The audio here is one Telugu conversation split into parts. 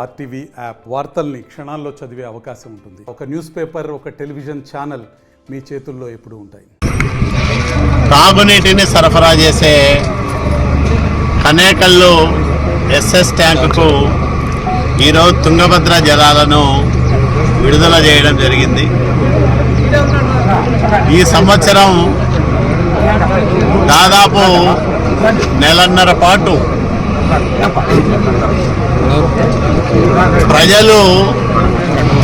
ఆర్టీవీ యాప్ వార్తల్ని క్షణాల్లో చదివే అవకాశం ఉంటుంది. ఒక న్యూస్ పేపర్, ఒక టెలివిజన్ ఛానల్ మీ చేతుల్లో ఎప్పుడూ ఉంటాయి. తాగునీటిని సరఫరా చేసే కనేకల్లు ఎస్ఎస్ ట్యాంకుకు ఈరోజు తుంగభద్ర జలాలను విడుదల చేయడం జరిగింది. ఈ సంవత్సరం దాదాపు నెలన్నర పాటు ప్రజలు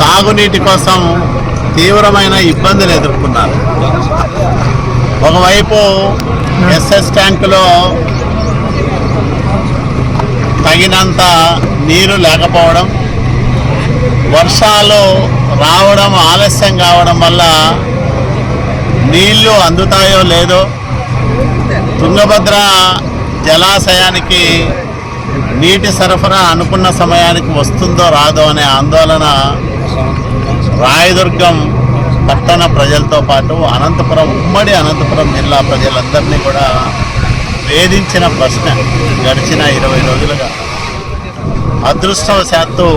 తాగునీటి కోసం తీవ్రమైన ఇబ్బందులు ఎదుర్కొన్నారు. ఒకవైపు ఎస్ఎస్ ట్యాంకులో తగినంత నీరు లేకపోవడం, వర్షాలు రావడం ఆలస్యం కావడం వల్ల నీళ్లు అందుతాయో లేదో, తుంగభద్ర జలాశయానికి నీటి సరఫరా అనుకున్న సమయానికి వస్తుందో రాదో అనే ఆందోళన రాయదుర్గం పట్టణ ప్రజలతో పాటు ఉమ్మడి అనంతపురం జిల్లా ప్రజలందరినీ కూడా వేధించిన ప్రశ్న గడిచిన 20 రోజులుగా. అదృష్టవశాత్తు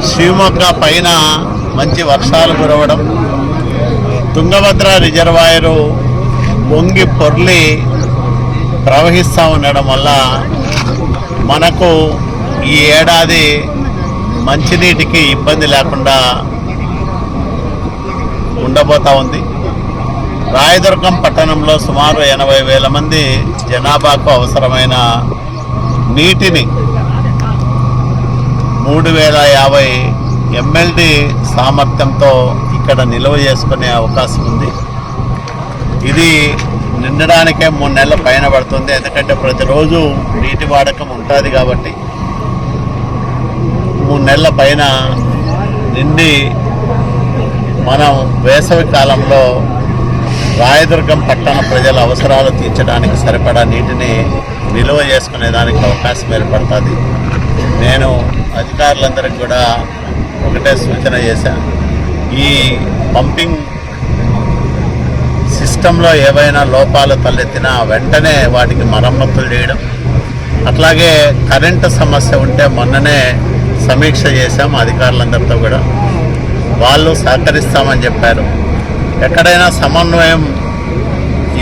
శివమొగ్గ పైన మంచి వర్షాలు కురవడం, తుంగభద్ర రిజర్వాయరు పొంగి పొర్లి ప్రవహిస్తూ ఉండడం వల్ల మనకు ఈ ఏడాది మంచినీటికి ఇబ్బంది లేకుండా ఉండబోతా ఉంది. రాయదుర్గం పట్టణంలో సుమారు 80,000 మంది జనాభాకు అవసరమైన నీటిని 3,050 MLD సామర్థ్యంతో ఇక్కడ నిల్వ చేసుకునే అవకాశం ఉంది. ఇది నిండడానికే 3 నెలల పైన పడుతుంది. ఎందుకంటే ప్రతిరోజు నీటి వాడకం ఉంటుంది కాబట్టి 3 నెలల పైన నిండి మనం వేసవి కాలంలో రాయదుర్గం పట్టణ ప్రజల అవసరాలు తీర్చడానికి సరిపడా నీటిని నిల్వ చేసుకునేదానికి అవకాశం ఏర్పడుతుంది. నేను అధికారులందరికీ కూడా ఒకటే సూచన చేశాను. ఈ పంపింగ్ సిస్టంలో ఏవైనా లోపాలు తలెత్తినా వెంటనే వాటికి మరమ్మతులు చేయడం, అట్లాగే కరెంటు సమస్య ఉంటే మొన్ననే సమీక్ష చేశాం అధికారులందరితో కూడా. వాళ్ళు సహకరిస్తామని చెప్పారు. ఎక్కడైనా సమన్వయం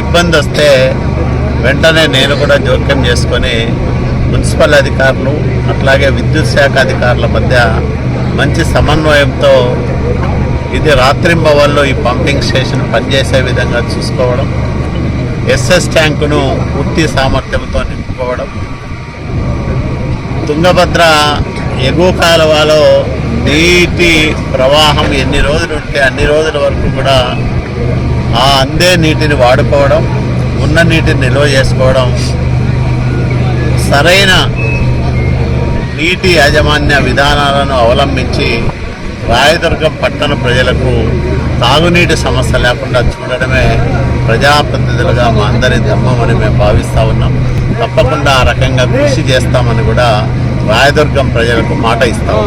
ఇబ్బంది వస్తే వెంటనే నేను కూడా జోక్యం చేసుకొని మున్సిపల్ అధికారులు అట్లాగే విద్యుత్ శాఖ అధికారుల మధ్య మంచి సమన్వయంతో ఇది రాత్రింబవల్లో ఈ పంపింగ్ స్టేషన్ పనిచేసే విధంగా చూసుకోవడం, ఎస్ఎస్ ట్యాంకును పూర్తి సామర్థ్యంతో నింపుకోవడం, తుంగభద్ర ఎగువ కాలువలో నీటి ప్రవాహం ఎన్ని రోజులు ఉంటే అన్ని రోజుల వరకు కూడా ఆ అందే నీటిని వాడుకోవడం, ఉన్న నీటిని నిల్వ చేసుకోవడం, సరైన నీటి యాజమాన్య విధానాలను అవలంబించి రాయదుర్గం పట్టణ ప్రజలకు తాగునీటి సమస్య లేకుండా చూడడమే ప్రజాప్రతినిధులుగా మా అందరి ధర్మం అని మేము భావిస్తూ ఉన్నాం. తప్పకుండా ఆ రకంగా కృషి చేస్తామని కూడా రాయదుర్గం ప్రజలకు మాట ఇస్తాం.